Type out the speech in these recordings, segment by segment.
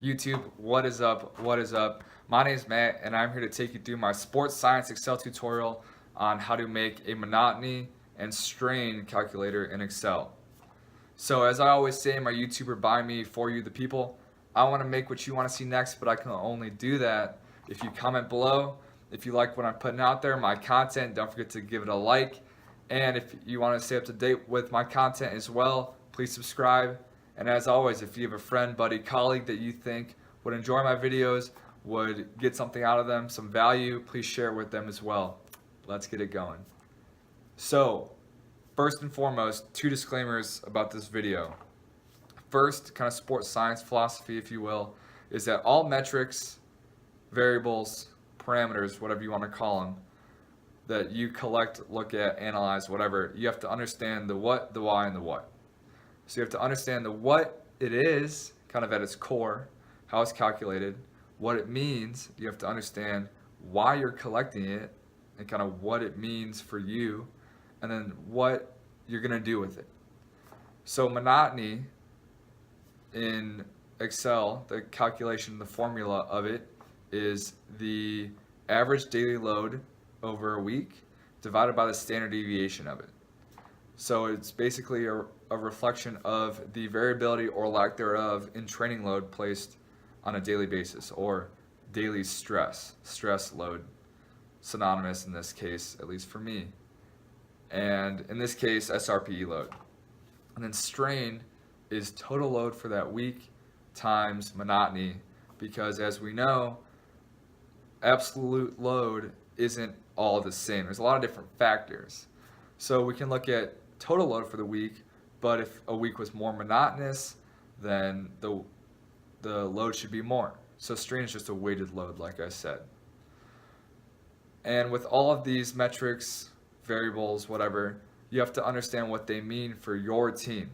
YouTube, what is up? What is up? My name is Matt, and I'm here to take you through my sports science Excel tutorial on how to make a monotony and strain calculator in Excel. So, as I always say, my YouTuber by me, for you, the people, I want to make what you want to see next, but I can only do that if you comment below. If you like what I'm putting out there, my content, don't forget to give it a like. And if you want to stay up to date with my content as well, please subscribe. And as always, if you have a friend, buddy, colleague that you think would enjoy my videos, would get something out of them, some value, please share it with them as well. Let's get it going. So, first and foremost, two disclaimers about this video. First, kind of sports science philosophy, if you will, is that all metrics, variables, parameters, whatever you want to call them, that you collect, look at, analyze, whatever, you have to understand the what, the why, and the what. So you have to understand the what it is, kind of at its core, how it's calculated, what it means. You have to understand why you're collecting it and kind of what it means for you, and then what you're going to do with it. So monotony in Excel, the calculation, the formula of it is the average daily load over a week divided by the standard deviation of it. So it's basically a reflection of the variability or lack thereof in training load placed on a daily basis, or daily stress load, synonymous in this case, at least for me. And in this case, SRPE load. And then strain is total load for that week times monotony, because as we know, absolute load isn't all the same. There's a lot of different factors. So we can look at total load for the week, but if a week was more monotonous, then the load should be more. So strain is just a weighted load, like I said. And with all of these metrics, variables, whatever, you have to understand what they mean for your team.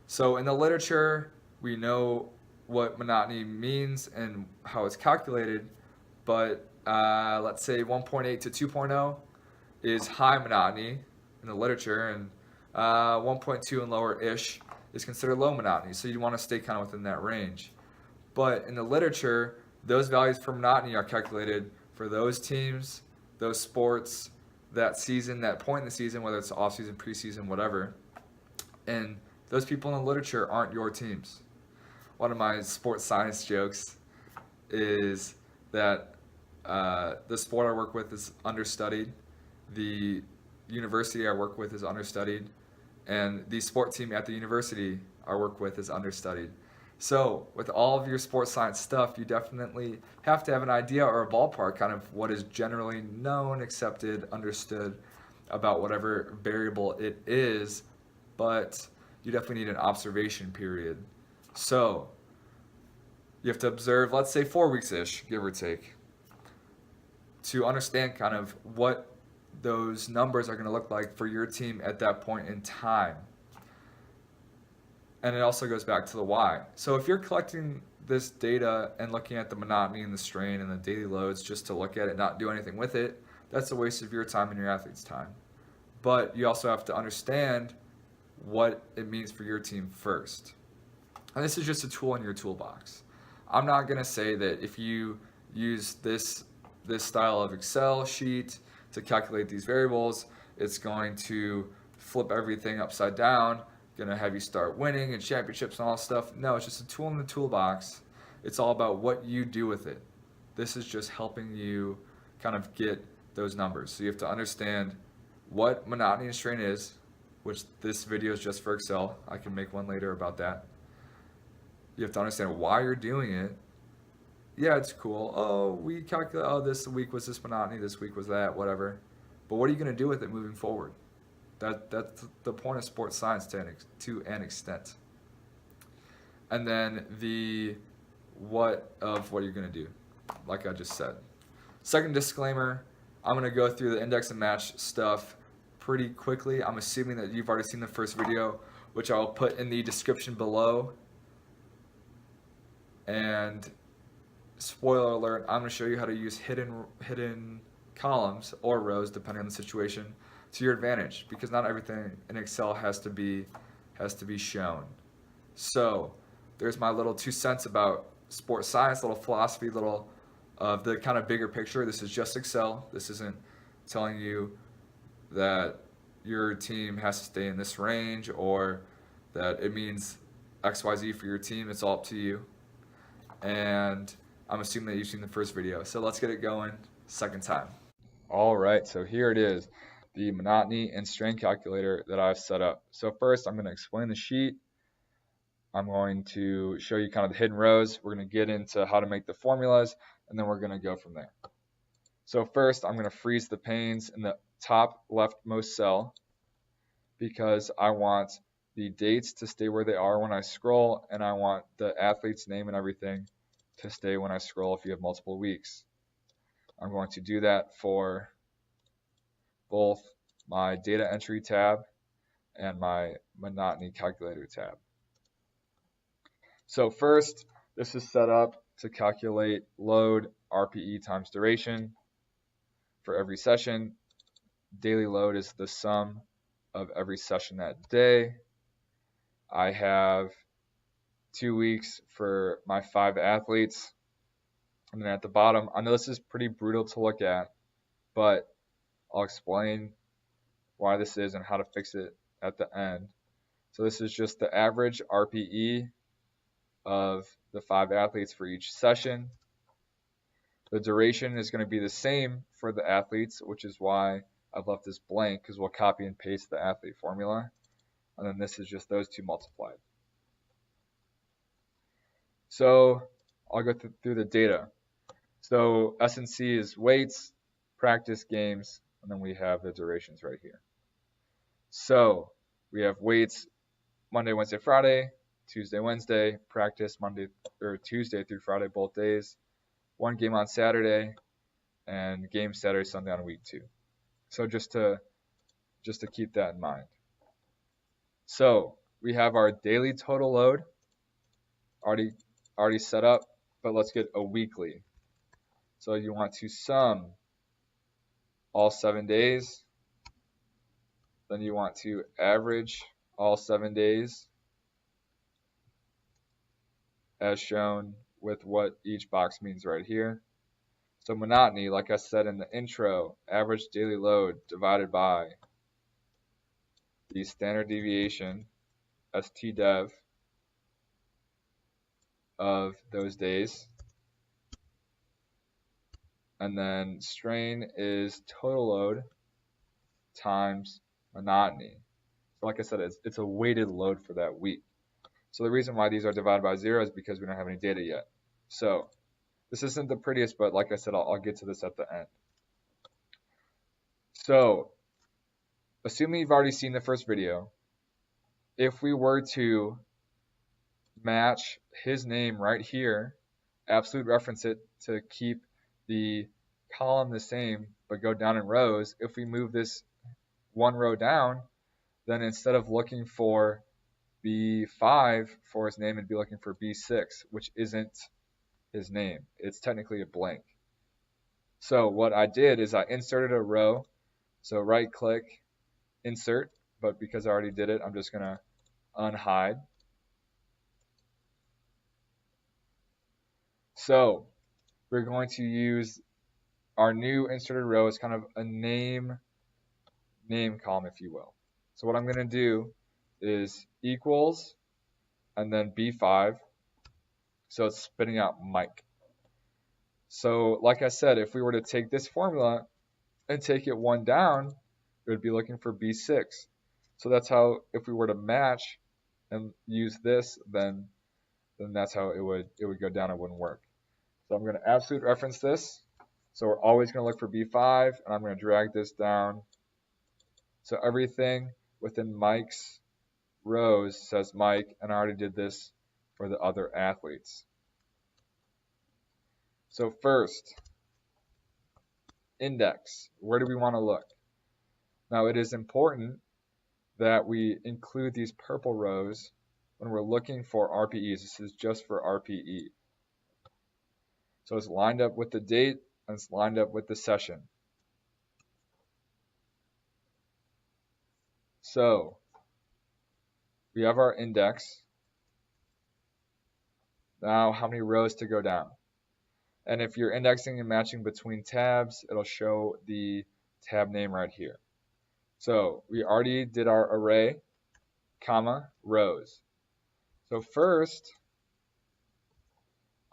So in the literature, we know what monotony means and how it's calculated, but let's say 1.8 to 2.0 is high monotony in the literature, and 1.2 and lower-ish is considered low monotony. So you want to stay kind of within that range. But in the literature, those values for monotony are calculated for those teams, those sports, that season, that point in the season, whether it's off-season, preseason, whatever. And those people in the literature aren't your teams. One of my sports science jokes is that the sport I work with is understudied, the university I work with is understudied, and the sport team at the university I work with is understudied. So with all of your sports science stuff, you definitely have to have an idea or a ballpark, kind of what is generally known, accepted, understood about whatever variable it is, but you definitely need an observation period. So you have to observe, let's say 4 weeks-ish, give or take, to understand kind of what those numbers are going to look like for your team at that point in time. And it also goes back to the why. So if you're collecting this data and looking at the monotony and the strain and the daily loads just to look at it, not do anything with it, that's a waste of your time and your athlete's time. But you also have to understand what it means for your team first. And this is just a tool in your toolbox. I'm not going to say that if you use this style of Excel sheet to calculate these variables, it's going to flip everything upside down, going to have you start winning and championships and all that stuff. No, it's just a tool in the toolbox. It's all about what you do with it. This is just helping you kind of get those numbers. So you have to understand what monotony and strain is, which this video is just for Excel. I can make one later about that. You have to understand why you're doing it. Yeah, it's cool. Oh, we calculate, oh, this week was this monotony, this week was that, whatever. But what are you going to do with it moving forward? That's the point of sports science to an extent. And then the what of what you're going to do, like I just said. Second disclaimer, I'm going to go through the index and match stuff pretty quickly. I'm assuming that you've already seen the first video, which I'll put in the description below. And spoiler alert, I'm going to show you how to use hidden columns or rows, depending on the situation, to your advantage, because not everything in Excel has to be shown. So there's my little 2 cents about sports science, little philosophy, little of the kind of bigger picture. This is just Excel. This isn't telling you that your team has to stay in this range or that it means XYZ for your team. It's all up to you. And I'm assuming that you've seen the first video. So let's get it going second time. All right, so here it is, the monotony and strain calculator that I've set up. So first I'm going to explain the sheet. I'm going to show you kind of the hidden rows. We're going to get into how to make the formulas, and then we're going to go from there. So first I'm going to freeze the panes in the top leftmost cell because I want the dates to stay where they are when I scroll, and I want the athlete's name and everything to stay when I scroll if you have multiple weeks. I'm going to do that for both my data entry tab and my monotony calculator tab. So first, this is set up to calculate load RPE times duration for every session. Daily load is the sum of every session that day. I have 2 weeks for my 5 athletes. And then at the bottom, I know this is pretty brutal to look at, but I'll explain why this is and how to fix it at the end. So this is just the average RPE of the 5 athletes for each session. The duration is going to be the same for the athletes, which is why I've left this blank, because we'll copy and paste the athlete formula. And then this is just those two multiplied. So I'll go through the data. So S&C is weights, practice, games, and then we have the durations right here. So we have weights Monday, Wednesday, Friday, Tuesday, Wednesday, practice Monday or Tuesday through Friday, both days, 1 game on Saturday, and game Saturday, Sunday on week 2. So just to keep that in mind. So we have our daily total load already set up, but let's get a weekly. So you want to sum all 7 days. Then you want to average all 7 days as shown with what each box means right here. So monotony, like I said in the intro, average daily load divided by the standard deviation, STDEV, of those days. And then strain is total load times monotony. So like I said, it's a weighted load for that week. So the reason why these are divided by 0 is because we don't have any data yet. So this isn't the prettiest, but like I said, I'll get to this at the end. So assuming you've already seen the first video, if we were to match his name right here, absolute reference it to keep the column the same but go down in rows, if we move this 1 row down, then instead of looking for B5 for his name, it'd be looking for B6, which isn't his name. It's technically a blank. So what I did is I inserted a row. So right click, insert, but because I already did it, I'm just going to unhide. So we're going to use our new inserted row as kind of a name column, if you will. So what I'm going to do is equals and then B5. So it's spitting out Mike. So like I said, if we were to take this formula and take it 1 down, it would be looking for B6. So that's how, if we were to match and use this, then that's how it would go down. It wouldn't work. So I'm going to absolute reference this. So we're always going to look for B5, and I'm going to drag this down. So everything within Mike's rows says Mike, and I already did this for the other athletes. So first, index. Where do we want to look? Now it is important that we include these purple rows when we're looking for RPEs. This is just for RPE. So it's lined up with the date and it's lined up with the session. So we have our index. Now, how many rows to go down? And if you're indexing and matching between tabs, it'll show the tab name right here. So we already did our array, comma, rows. So first,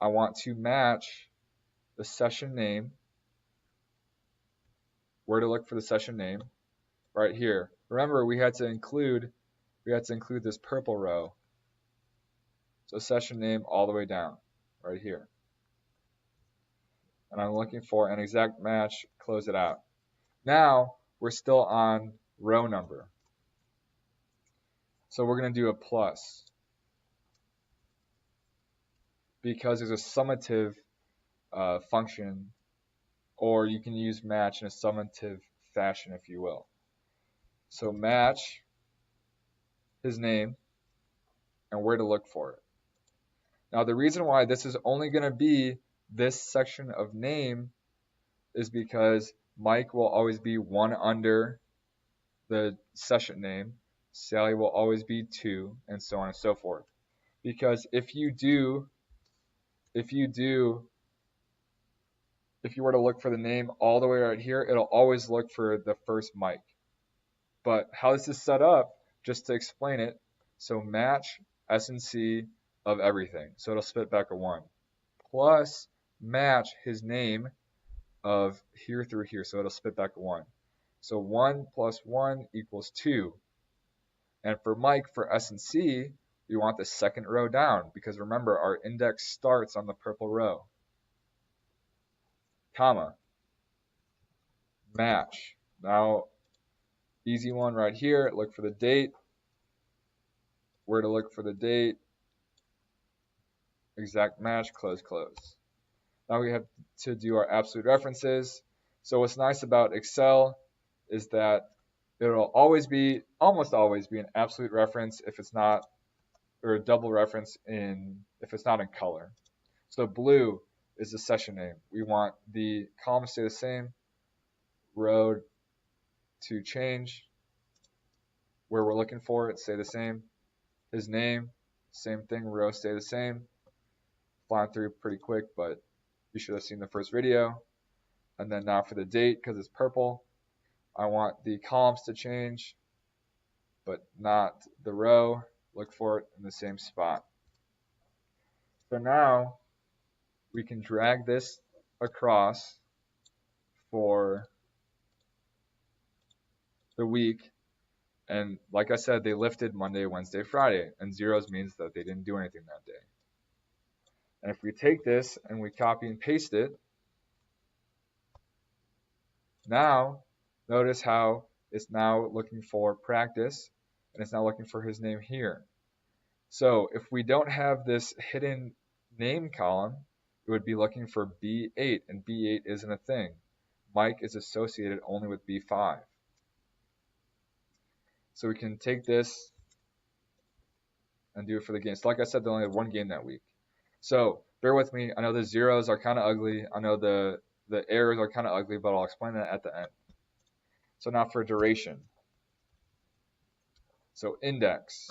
I want to match the session name, where to look for the session name, right here. Remember, we had to include this purple row. So session name all the way down, right here. And I'm looking for an exact match, close it out. Now, we're still on row number. So we're going to do a plus, because there's a summative function, or you can use match in a summative fashion, if you will. So match his name and where to look for it. Now, the reason why this is only going to be this section of name is because Mike will always be 1 under the session name, Sally will always be 2, and so on and so forth. Because if you were to look for the name all the way right here, it'll always look for the first Mike. But how this is set up, just to explain it, so match S&C of everything. So it'll spit back a 1. Plus match his name of here through here. So it'll spit back a 1. So 1 plus 1 equals 2. And for Mike, for S&C, we want the second row down, because remember, our index starts on the purple row. Comma. Match. Now, easy one right here. Look for the date. Where to look for the date. Exact match, close, close. Now we have to do our absolute references. So what's nice about Excel is that it'll almost always be an absolute reference if it's not, or a double reference if it's not in color. So blue is the session name. We want the column to stay the same, row to change, where we're looking for it, stay the same. His name, same thing, row stay the same. Flying through pretty quick, but you should have seen the first video. And then now for the date, because it's purple, I want the columns to change, but not the row. Look for it in the same spot. So now we can drag this across for the week. And like I said, they lifted Monday, Wednesday, Friday, and zeros means that they didn't do anything that day. And if we take this and we copy and paste it, now notice how it's now looking for practice, and it's now looking for his name here. So if we don't have this hidden name column, it would be looking for B8, and B8 isn't a thing. Mike is associated only with B5. So we can take this and do it for the games. So like I said, they only had 1 game that week. So bear with me. I know the zeros are kind of ugly. I know the errors are kind of ugly, but I'll explain that at the end. So now for duration. So index.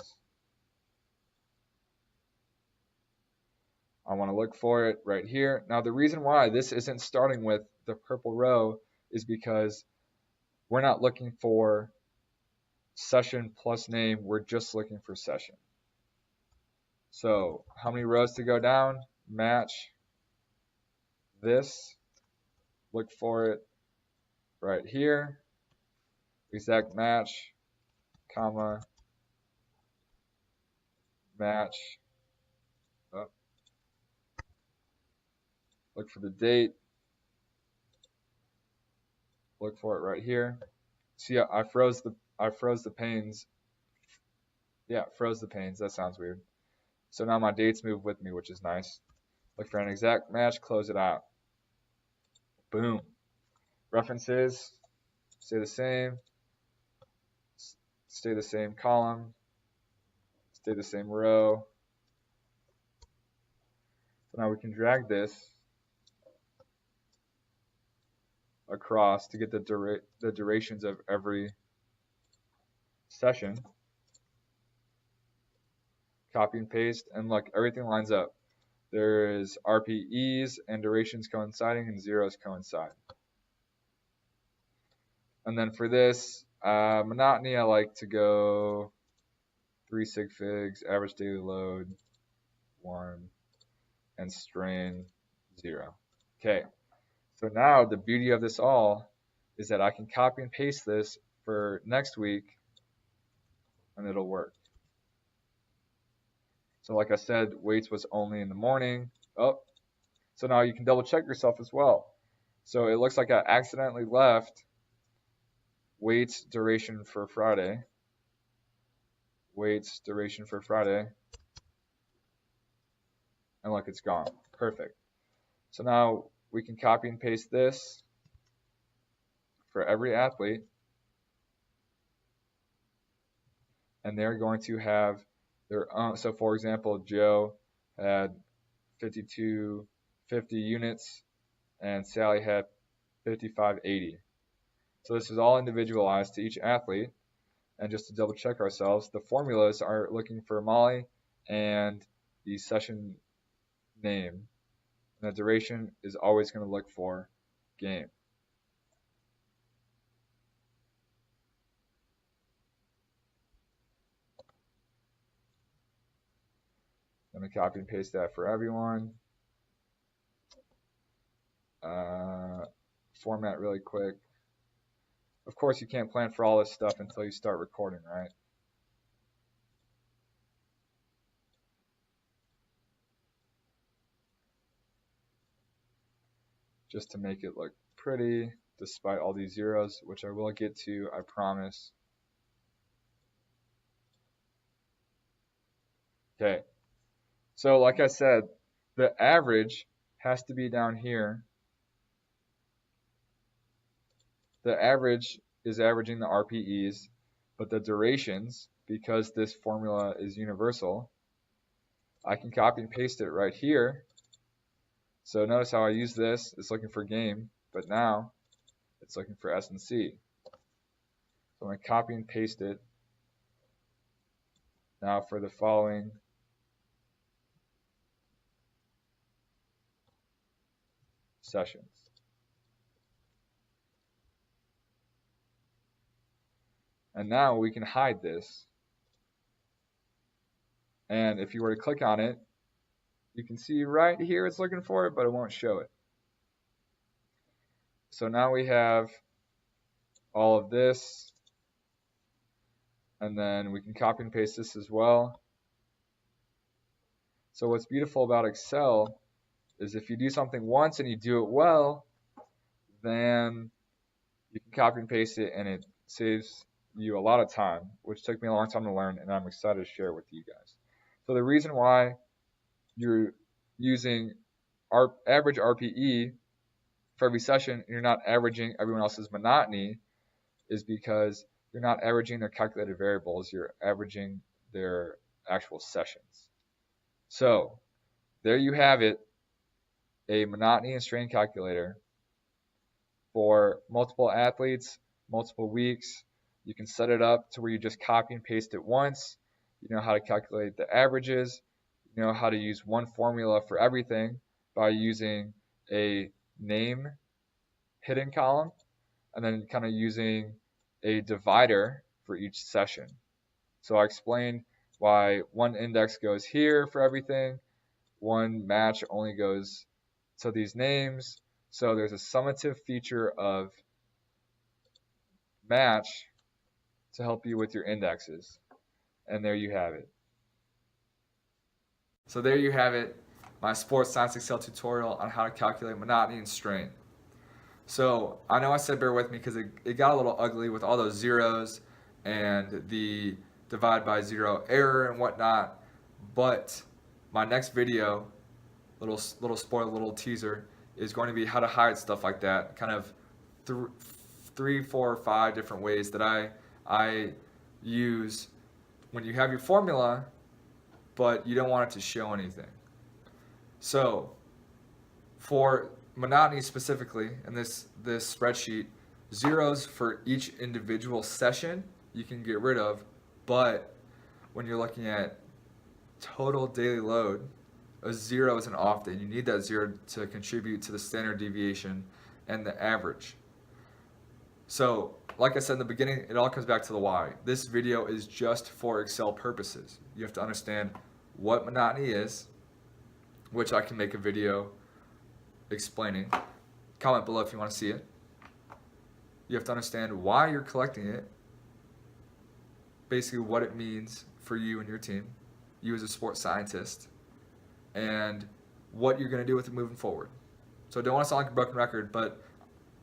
I want to look for it right here. Now the reason why this isn't starting with the purple row is because we're not looking for session plus name. We're just looking for session. So how many rows to go down? Match this. Look for it right here. Exact match, comma, match. Oh. Look for the date. Look for it right here. See, I froze the panes. Yeah, froze the panes. That sounds weird. So now my dates move with me, which is nice. Look for an exact match, close it out. Boom. References, stay the same. Stay the same column. Stay the same row. So now we can drag this across to get the durations of every session. Copy and paste, and look, everything lines up. there is RPEs and durations coinciding and zeros coincide. And then for this, monotony, I like to go 3 sig figs, average daily load, 1, and strain, 0. Okay, so now the beauty of this all is that I can copy and paste this for next week, and it'll work. So like I said, weights was only in the morning. Oh, so now you can double check yourself as well. So it looks like I accidentally left weights duration for Friday. Weights duration for Friday. And look, it's gone. Perfect. So now we can copy and paste this for every athlete. And they're going to have their own. So for example, Joe had 5250 units and Sally had 5580. So this is all individualized to each athlete. And just to double check ourselves, the formulas are looking for Molly and the session name. And the duration is always going to look for game. Let me copy and paste that for everyone. Format really quick. Of course, you can't plan for all this stuff until you start recording, right? Just to make it look pretty, despite all these zeros, which I will get to, I promise. Okay, so like I said, the average has to be down here. The average is averaging the RPEs, but the durations, because this formula is universal, I can copy and paste it right here. So notice how I use this. It's looking for game, but now it's looking for S and C. So I'm going to copy and paste it now for the following sessions. And now we can hide this. And if you were to click on it, you can see right here it's looking for it, but it won't show it. So now we have all of this, and then we can copy and paste this as well. So what's beautiful about Excel is if you do something once and you do it well, then you can copy and paste it and it saves you a lot of time, which took me a long time to learn, and I'm excited to share it with you guys. So the reason why you're using our average RPE for every session and you're not averaging everyone else's monotony is because you're not averaging their calculated variables, you're averaging their actual sessions. So there you have it, a monotony and strain calculator for multiple athletes, multiple weeks. You can set it up to where you just copy and paste it once. You know how to calculate the averages. You know how to use one formula for everything by using a name hidden column and then kind of using a divider for each session. So I explained why one index goes here for everything, one match only goes to these names. So there's a summative feature of match to help you with your indexes. And there you have it. So there you have it, my sports science Excel tutorial on how to calculate monotony and strain. So I know I said bear with me because it got a little ugly with all those zeros and the divide by zero error and whatnot, but my next video, little spoiler, little teaser, is going to be how to hide stuff like that, kind of 3, 4, 5 different ways that I use when you have your formula, but you don't want it to show anything. So for monotony specifically, in this spreadsheet, zeros for each individual session you can get rid of, but when you're looking at total daily load, A 0 is an off day. You need that 0 to contribute to the standard deviation and the average. So, like I said in the beginning, it all comes back to the why. This video is just for Excel purposes. You have to understand what monotony is, which I can make a video explaining. Comment below if you want to see it. You have to understand why you're collecting it, basically what it means for you and your team, you as a sports scientist, and what you're going to do with it moving forward. So I don't want to sound like a broken record, but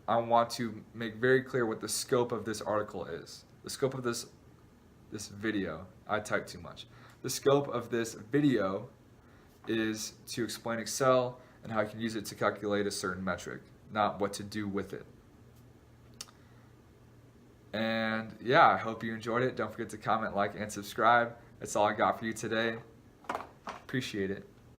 I want to make very clear what the scope of this article is. The scope of this video, I typed too much. The scope of this video is to explain Excel and how you can use it to calculate a certain metric, not what to do with it. And yeah, I hope you enjoyed it. Don't forget to comment, like, and subscribe. That's all I got for you today. Appreciate it.